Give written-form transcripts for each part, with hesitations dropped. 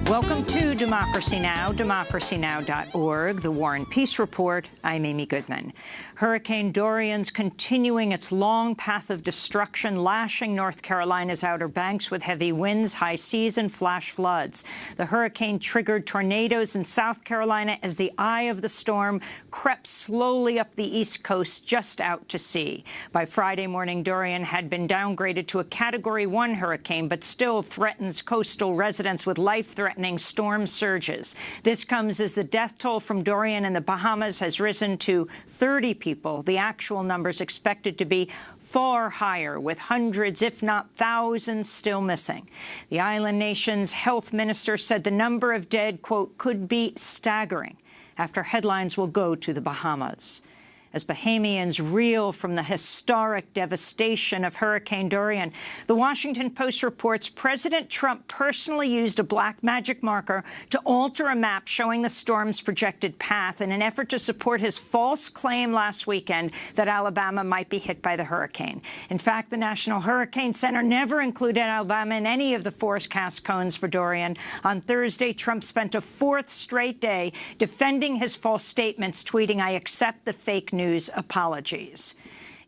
Welcome to Democracy Now!, democracynow.org, the War and Peace Report. I'm Amy Goodman. Hurricane Dorian's continuing its long path of destruction, lashing North Carolina's Outer Banks with heavy winds, high seas, and flash floods. The hurricane triggered tornadoes in South Carolina as the eye of the storm crept slowly up the East Coast, just out to sea. By Friday morning, Dorian had been downgraded to a Category 1 hurricane, but still threatens coastal residents with life-threatening storm surges. This comes as the death toll from Dorian in the Bahamas has risen to 30 people. The actual numbers expected to be far higher, with hundreds, if not thousands, still missing. The island nation's health minister said the number of dead, quote, could be staggering, after headlines will go to the Bahamas. As Bahamians reel from the historic devastation of Hurricane Dorian, the Washington Post reports President Trump personally used a black magic marker to alter a map showing the storm's projected path in an effort to support his false claim last weekend that Alabama might be hit by the hurricane. In fact, the National Hurricane Center never included Alabama in any of the forecast cones for Dorian. On Thursday, Trump spent a fourth straight day defending his false statements, tweeting, "I accept the fake news apologies."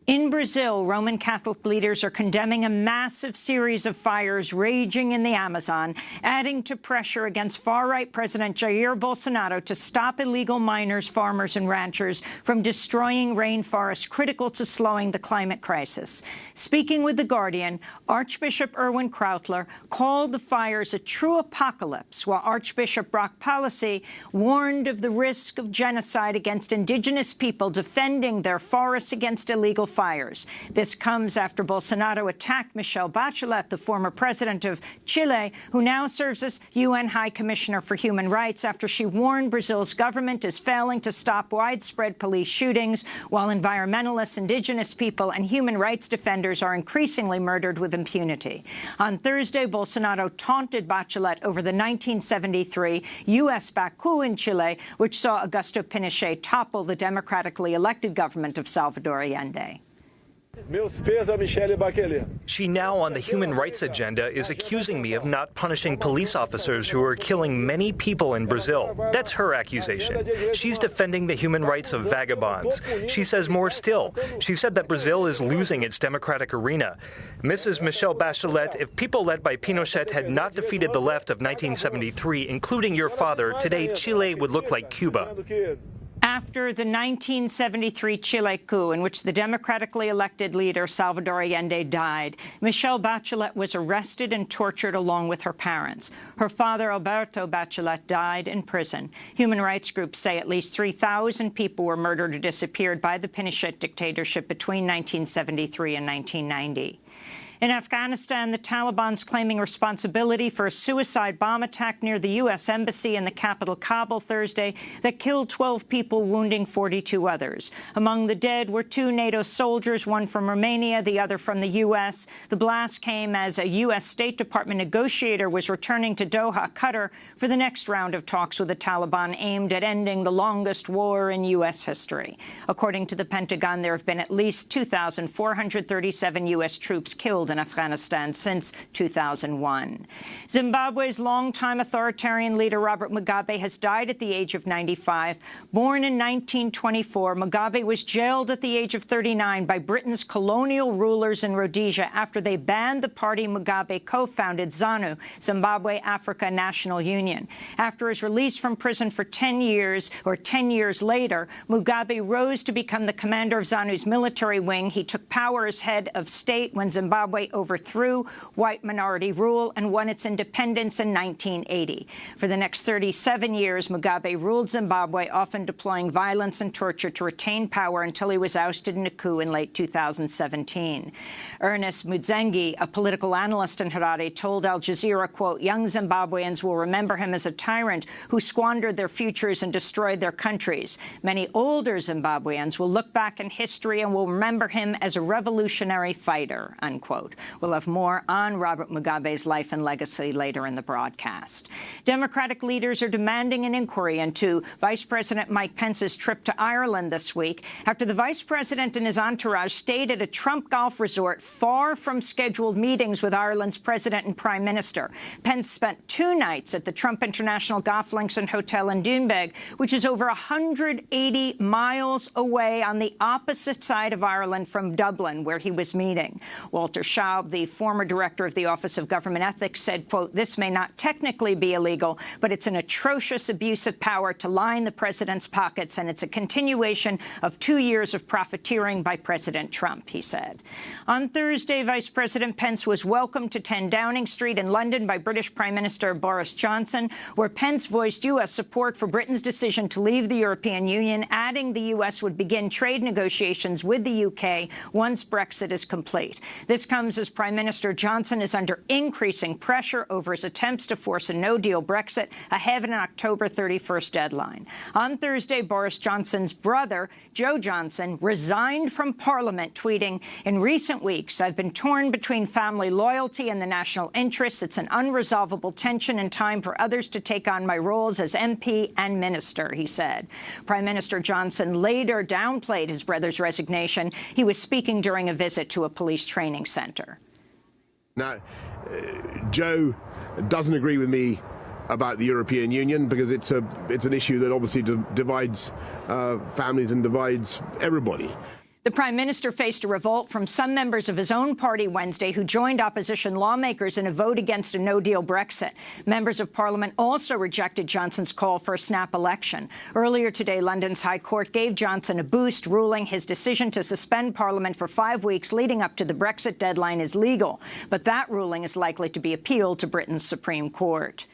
In Brazil, Roman Catholic leaders are condemning a massive series of fires raging in the Amazon, adding to pressure against far-right President Jair Bolsonaro to stop illegal miners, farmers and ranchers from destroying rainforests critical to slowing the climate crisis. Speaking with The Guardian, Archbishop Erwin Krautler called the fires a true apocalypse, while Archbishop Brock Palissy warned of the risk of genocide against indigenous people defending their forests against illegal fires. This comes after Bolsonaro attacked Michelle Bachelet, the former president of Chile, who now serves as UN High Commissioner for Human Rights, after she warned Brazil's government is failing to stop widespread police shootings, while environmentalists, indigenous people, and human rights defenders are increasingly murdered with impunity. On Thursday, Bolsonaro taunted Bachelet over the 1973 U.S.-backed coup in Chile, which saw Augusto Pinochet topple the democratically elected government of Salvador Allende. She now, on the human rights agenda, is accusing me of not punishing police officers who are killing many people in Brazil. That's her accusation. She's defending the human rights of vagabonds. She says more still. She said that Brazil is losing its democratic arena. Mrs. Michelle Bachelet, if people led by Pinochet had not defeated the left of 1973, including your father, today Chile would look like Cuba. After the 1973 Chile coup, in which the democratically elected leader Salvador Allende died, Michelle Bachelet was arrested and tortured along with her parents. Her father, Alberto Bachelet, died in prison. Human rights groups say at least 3,000 people were murdered or disappeared by the Pinochet dictatorship between 1973 and 1990. In Afghanistan, the Taliban's claiming responsibility for a suicide bomb attack near the U.S. Embassy in the capital, Kabul, Thursday, that killed 12 people, wounding 42 others. Among the dead were 2 NATO soldiers, one from Romania, the other from the U.S. The blast came as a U.S. State Department negotiator was returning to Doha, Qatar, for the next round of talks with the Taliban aimed at ending the longest war in U.S. history. According to the Pentagon, there have been at least 2,437 U.S. troops killed in Afghanistan since 2001. Zimbabwe's longtime authoritarian leader, Robert Mugabe, has died at the age of 95. Born in 1924, Mugabe was jailed at the age of 39 by Britain's colonial rulers in Rhodesia after they banned the party Mugabe co-founded, ZANU, Zimbabwe Africa National Union. After his release from prison for 10 years later, Mugabe rose to become the commander of ZANU's military wing. He took power as head of state when Zimbabwe overthrew white minority rule and won its independence in 1980. For the next 37 years, Mugabe ruled Zimbabwe, often deploying violence and torture to retain power until he was ousted in a coup in late 2017. Ernest Mudzengi, a political analyst in Harare, told Al Jazeera, quote, "Young Zimbabweans will remember him as a tyrant who squandered their futures and destroyed their countries. Many older Zimbabweans will look back in history and will remember him as a revolutionary fighter," unquote. quote. We'll have more on Robert Mugabe's life and legacy later in the broadcast. Democratic leaders are demanding an inquiry into Vice President Mike Pence's trip to Ireland this week after the vice president and his entourage stayed at a Trump golf resort far from scheduled meetings with Ireland's president and prime minister. Pence spent 2 nights at the Trump International Golf Links and Hotel in Doonbeg, which is over 180 miles away on the opposite side of Ireland from Dublin, where he was meeting. Walter Schaub, the former director of the Office of Government Ethics, said, quote, "This may not technically be illegal, but it's an atrocious abuse of power to line the president's pockets, and it's a continuation of 2 years of profiteering by President Trump," he said. On Thursday, Vice President Pence was welcomed to 10 Downing Street in London by British Prime Minister Boris Johnson, where Pence voiced U.S. support for Britain's decision to leave the European Union, adding the U.S. would begin trade negotiations with the U.K. once Brexit is complete. This comes as Prime Minister Johnson is under increasing pressure over his attempts to force a no-deal Brexit ahead of an October 31st deadline. On Thursday, Boris Johnson's brother, Joe Johnson, resigned from Parliament, tweeting, "In recent weeks, I've been torn between family loyalty and the national interests. It's an unresolvable tension and time for others to take on my roles as MP and minister," he said. Prime Minister Johnson later downplayed his brother's resignation. He was speaking during a visit to a police training center. Now, Joe doesn't agree with me about the European Union because it's an issue that obviously divides families and divides everybody. The Prime Minister faced a revolt from some members of his own party Wednesday who joined opposition lawmakers in a vote against a no-deal Brexit. Members of Parliament also rejected Johnson's call for a snap election. Earlier today, London's High Court gave Johnson a boost, ruling his decision to suspend Parliament for 5 weeks leading up to the Brexit deadline is legal. But that ruling is likely to be appealed to Britain's Supreme Court.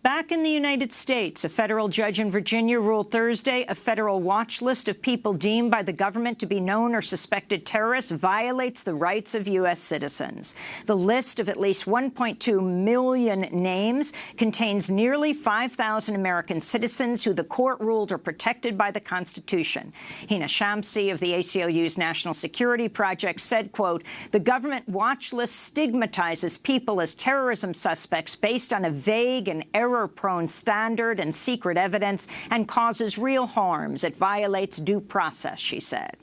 Back in the United States, a federal judge in Virginia ruled Thursday a federal watch list of people deemed by the government to be known or suspected terrorists violates the rights of U.S. citizens. The list of at least 1.2 million names contains nearly 5,000 American citizens who the court ruled are protected by the Constitution. Hina Shamsi of the ACLU's National Security Project said, quote, "The government watch list stigmatizes people as terrorism suspects based on a vague and error-prone standard and secret evidence and causes real harms. It violates due process," she said.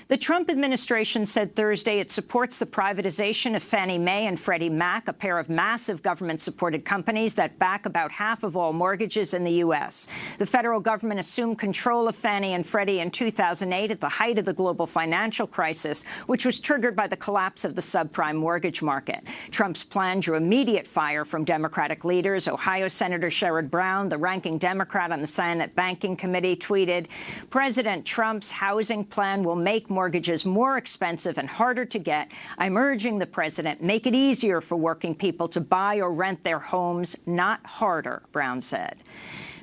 The Trump administration said Thursday it supports the privatization of Fannie Mae and Freddie Mac, a pair of massive government-supported companies that back about half of all mortgages in the U.S. The federal government assumed control of Fannie and Freddie in 2008 at the height of the global financial crisis, which was triggered by the collapse of the subprime mortgage market. Trump's plan drew immediate fire from Democratic leaders. Ohio Senator Sherrod Brown, the ranking Democrat on the Senate Banking Committee, tweeted, "President Trump's housing plan will make mortgages more expensive and harder to get. I'm urging the president, make it easier for working people to buy or rent their homes, not harder," Brown said.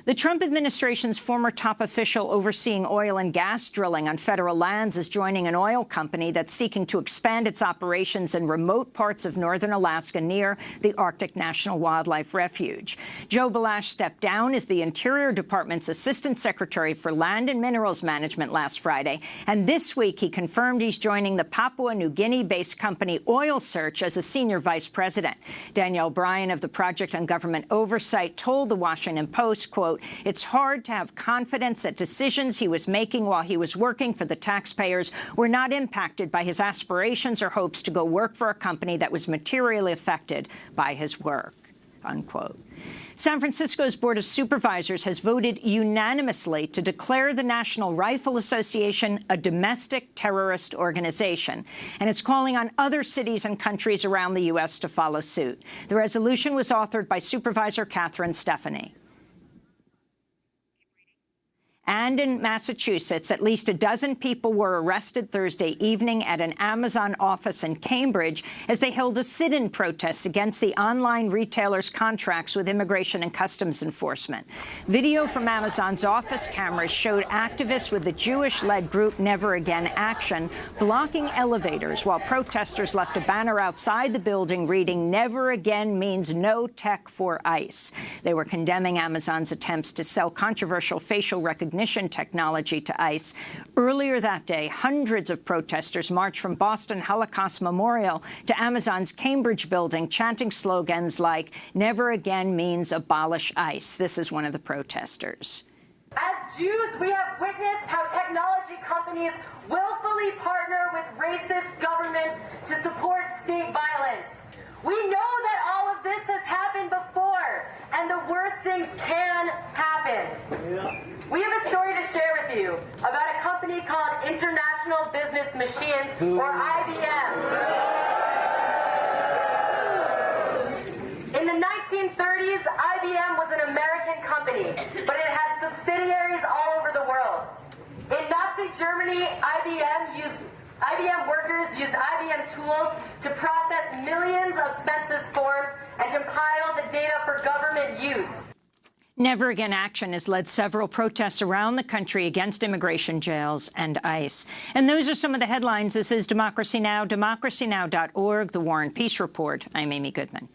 The Trump administration's former top official overseeing oil and gas drilling on federal lands is joining an oil company that's seeking to expand its operations in remote parts of northern Alaska near the Arctic National Wildlife Refuge. Joe Balash stepped down as the Interior Department's Assistant Secretary for Land and Minerals Management last Friday, and this week he confirmed he's joining the Papua New Guinea-based company Oil Search as a senior vice president. Danielle Bryan of the Project on Government Oversight told the Washington Post, quote, "It's hard to have confidence that decisions he was making while he was working for the taxpayers were not impacted by his aspirations or hopes to go work for a company that was materially affected by his work," unquote. San Francisco's Board of Supervisors has voted unanimously to declare the National Rifle Association a domestic terrorist organization, and it's calling on other cities and countries around the U.S. to follow suit. The resolution was authored by Supervisor Catherine Stephanie. And in Massachusetts, at least a dozen people were arrested Thursday evening at an Amazon office in Cambridge as they held a sit-in protest against the online retailer's contracts with Immigration and Customs Enforcement. Video from Amazon's office cameras showed activists with the Jewish-led group Never Again Action blocking elevators while protesters left a banner outside the building reading, "Never again means no tech for ICE." They were condemning Amazon's attempts to sell controversial facial recognition recognition technology to ICE. Earlier that day, hundreds of protesters marched from Boston Holocaust Memorial to Amazon's Cambridge building, chanting slogans like, "Never again" means abolish ICE. This is one of the protesters. As Jews, we have witnessed how technology companies willfully partner with racist governments to support state violence. We know that all of this has happened before, and the worst things can happen. We have a story to share with you about a company called International Business Machines, or IBM. In the 1930s, IBM was an American company, but it had subsidiaries all over the world. In Nazi Germany, IBM workers used IBM tools to process millions of census forms and compile the data for government use. Never Again action has led several protests around the country against immigration jails and ICE. And those are some of the headlines. This is Democracy Now!, democracynow.org, The War and Peace Report. I'm Amy Goodman.